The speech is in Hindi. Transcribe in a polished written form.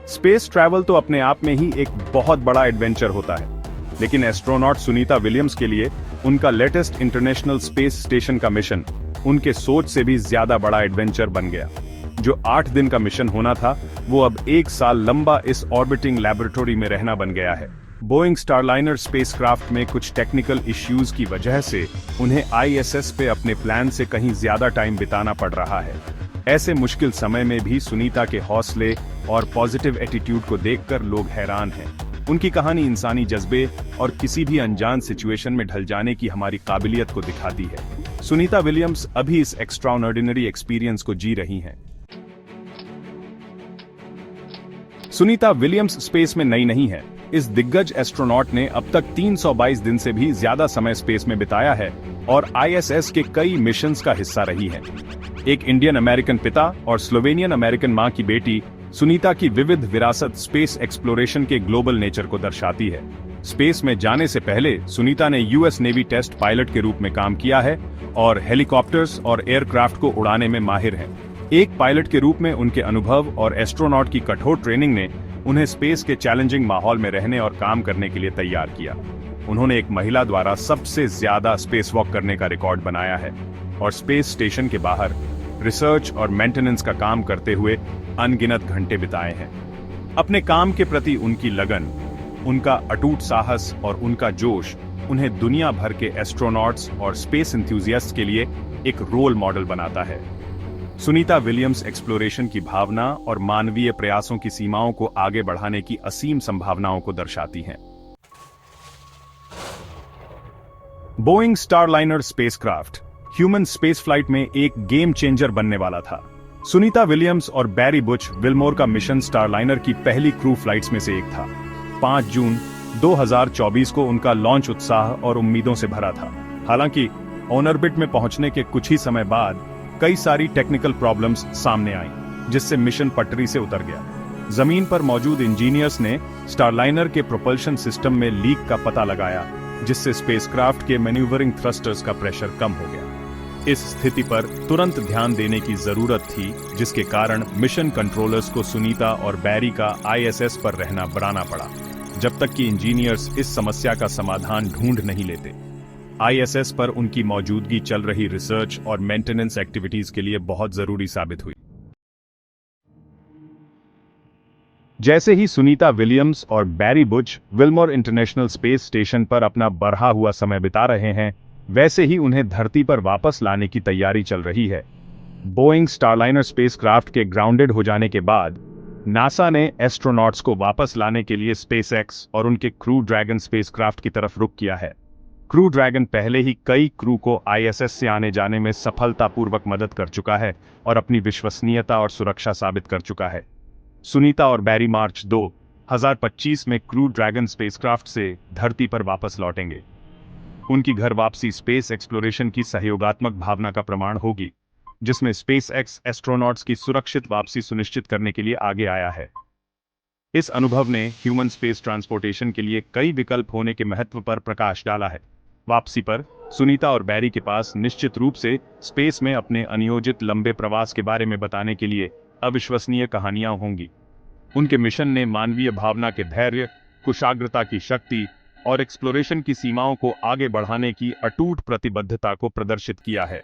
स्पेस ट्रैवल तो अपने आप में ही एक बहुत बड़ा एडवेंचर होता है, लेकिन एस्ट्रोनॉट सुनीता विलियम्स के लिए उनका लेटेस्ट इंटरनेशनल स्पेस स्टेशन का मिशन उनके सोच से भी ज्यादा बड़ा एडवेंचर बन गया। जो 8 दिन का मिशन होना था, वो अब 1 साल लंबा इस ऑर्बिटिंग लैबोरेटरी में रहना बन गया है। बोइंग स्टारलाइनर स्पेसक्राफ्ट में कुछ टेक्निकल इश्यूज की वजह से उन्हें आईएसएस पे अपने प्लान से कहीं ज्यादा टाइम बिताना पड़ रहा है। ऐसे मुश्किल समय में भी सुनीता के हौसले और पॉजिटिव एटीट्यूड को देखकर लोग हैरान हैं। उनकी कहानी इंसानी जज्बे और किसी भी अनजान सिचुएशन में ढल जाने की हमारी काबिलियत को दिखाती है। सुनीता विलियम्स अभी इस एक्स्ट्राऑर्डिनरी एक्सपीरियंस को जी रही हैं। सुनीता विलियम्स स्पेस में नई नहीं है। इस दिग्गज एस्ट्रोनॉट ने अब तक 322 दिन से भी ज्यादा समय स्पेस में बिताया है और आईएसएस के कई मिशंस का हिस्सा रही है। एक इंडियन अमेरिकन पिता और स्लोवेनियन अमेरिकन मां की बेटी, सुनीता की विविध विरासत स्पेस एक्सप्लोरेशन के ग्लोबल नेचर को दर्शाती है। स्पेस में जाने से पहले सुनीता ने यूएस नेवी टेस्ट पायलट के रूप में काम किया है और हेलीकॉप्टर्स और एयरक्राफ्ट को उड़ाने में माहिर हैं। एक पायलट के रूप में उनके अनुभव और एस्ट्रोनॉट की कठोर ट्रेनिंग ने उन्हें स्पेस के चैलेंजिंग माहौल में रहने और काम करने के लिए तैयार किया। उन्होंने एक महिला द्वारा सबसे ज्यादा स्पेस वॉक करने का रिकॉर्ड बनाया है और स्पेस स्टेशन के बाहर रिसर्च और मेंटेनेंस का काम करते हुए अनगिनत घंटे बिताए हैं। अपने काम के प्रति उनकी लगन, उनका अटूट साहस और उनका जोश उन्हें दुनिया भर के एस्ट्रोनॉट्स और स्पेस एंथुसियास्ट्स के लिए एक रोल मॉडल बनाता है। सुनीता विलियम्स एक्सप्लोरेशन की भावना और मानवीय प्रयासों की सीमाओं को आगे बढ़ाने की असीम संभावनाओं को दर्शाती हैं। Boeing Starliner spacecraft human spaceflight में एक गेम चेंजर बनने वाला था। सुनीता विलियम्स और बैरी बुच विल्मोर का मिशन स्टारलाइनर की पहली क्रू फ्लाइट्स में से एक था। 5 जून 2024 को उनका लॉन्च उत्साह और उम्मीदों से भरा था। हालांकि ऑनऑर्बिट में पहुंचने के कुछ ही समय बाद कई सारी टेक्निकल प्रॉब्लम्स सामने आईं, जिससे मिशन पटरी से उतर गया। जमीन पर मौजूद इंजीनियर्स ने स्टारलाइनर के प्रोपल्शन सिस्टम में लीक का पता लगाया, जिससे स्पेसक्राफ्ट के मैन्यूवरिंग थ्रस्टर्स का प्रेशर कम हो गया। इस स्थिति पर तुरंत ध्यान देने की जरूरत थी, जिसके कारण मिशन कंट्रोलर्स को सुनीता और बैरी का आईएसएस पर रहना बनाना पड़ा, जब तक कि इंजीनियर्स इस समस्या का समाधान ढूंढ नहीं लेते। आईएसएस पर उनकी मौजूदगी चल रही रिसर्च और मेंटेनेंस एक्टिविटीज के लिए बहुत जरूरी साबित हुई। जैसे ही सुनीता विलियम्स और Barry Butch Wilmore International Space Station पर अपना बढ़ा हुआ समय बिता रहे हैं, वैसे ही उन्हें धरती पर वापस लाने की तैयारी चल रही है। बोइंग स्टारलाइनर स्पेसक्राफ्ट के ग्राउंडेड हो जाने के बाद नासा ने एस्ट्रोनॉट्स को वापस लाने के लिए स्पेसएक्स और उनके क्रू ड्रैगन स्पेसक्राफ्ट की तरफ रुख किया है। क्रू ड्रैगन पहले ही कई क्रू को आईएसएस से आने जाने में सफलतापूर्वक मदद कर चुका है और अपनी विश्वसनीयता और सुरक्षा साबित कर चुका है। सुनीता और बैरी मार्च 2025 में क्रू ड्रैगन स्पेसक्राफ्ट से धरती पर वापस लौटेंगे। उनकी घर वापसी स्पेस एक्सप्लोरेशन की सहयोगात्मक भावना का प्रमाण होगी, जिसमें स्पेसएक्स एस्ट्रोनॉट्स की सुरक्षित वापसी सुनिश्चित करने के लिए आगे आया है। इस अनुभव ने ह्यूमन स्पेस ट्रांसपोर्टेशन के लिए कई विकल्प होने के महत्व पर प्रकाश डाला है। वापसी पर सुनीता और बैरी के पास निश्चित रूप से स्पेस में अपने अनियोजित लंबे प्रवास के बारे में बताने के लिए अविश्वसनीय कहानियां होंगी। उनके मिशन ने मानवीय भावना के धैर्य, कुशाग्रता की शक्ति और एक्सप्लोरेशन की सीमाओं को आगे बढ़ाने की अटूट प्रतिबद्धता को प्रदर्शित किया है।